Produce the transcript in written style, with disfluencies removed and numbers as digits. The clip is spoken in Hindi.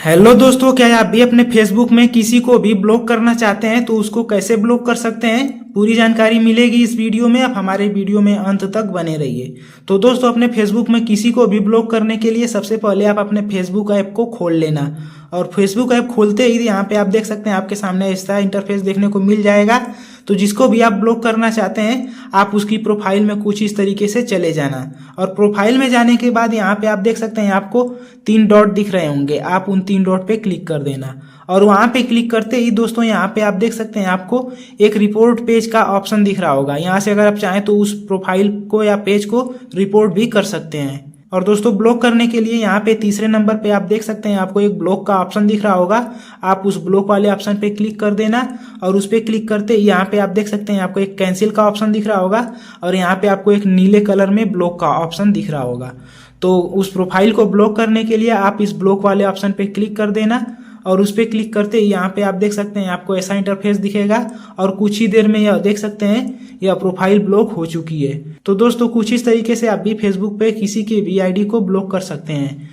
हेलो दोस्तों, क्या आप भी अपने फेसबुक में किसी को भी ब्लॉक करना चाहते हैं तो उसको कैसे ब्लॉक कर सकते हैं, पूरी जानकारी मिलेगी इस वीडियो में। आप हमारे वीडियो में अंत तक बने रहिए। तो दोस्तों, अपने फेसबुक में किसी को भी ब्लॉक करने के लिए सबसे पहले आप अपने फेसबुक ऐप को खोल लेना। और फेसबुक ऐप खोलते ही यहाँ पे आप देख सकते हैं आपके सामने ऐसा इंटरफेस देखने को मिल जाएगा। तो जिसको भी आप ब्लॉक करना चाहते हैं आप उसकी प्रोफाइल में कुछ इस तरीके से चले जाना। और प्रोफाइल में जाने के बाद यहाँ पे आप देख सकते हैं आपको 3 डॉट दिख रहे होंगे, आप उन 3 डॉट पे क्लिक कर देना। और वहाँ पे क्लिक करते ही दोस्तों यहाँ पे आप देख सकते हैं आपको एक रिपोर्ट पेज का ऑप्शन दिख रहा होगा। यहाँ से अगर आप चाहें तो उस प्रोफाइल को या पेज को रिपोर्ट भी कर सकते हैं। और दोस्तों, ब्लॉक करने के लिए यहाँ पे तीसरे नंबर पे आप देख सकते हैं आपको एक ब्लॉक का ऑप्शन दिख रहा होगा। आप उस ब्लॉक वाले ऑप्शन पे क्लिक कर देना। और उस पे क्लिक करते ही यहाँ पे आप देख सकते हैं आपको एक कैंसिल का ऑप्शन दिख रहा होगा। और यहाँ पे आपको एक नीले कलर में ब्लॉक का ऑप्शन दिख रहा होगा। तो उस प्रोफाइल को ब्लॉक करने के लिए आप इस ब्लॉक वाले ऑप्शन पे क्लिक कर देना। और उस पर क्लिक करते ही यहाँ पे आप देख सकते हैं आपको ऐसा इंटरफेस दिखेगा। और कुछ ही देर में यह देख सकते हैं यह प्रोफाइल ब्लॉक हो चुकी है। तो दोस्तों, कुछ इस तरीके से आप भी फेसबुक पे किसी की भी आईडी को ब्लॉक कर सकते हैं।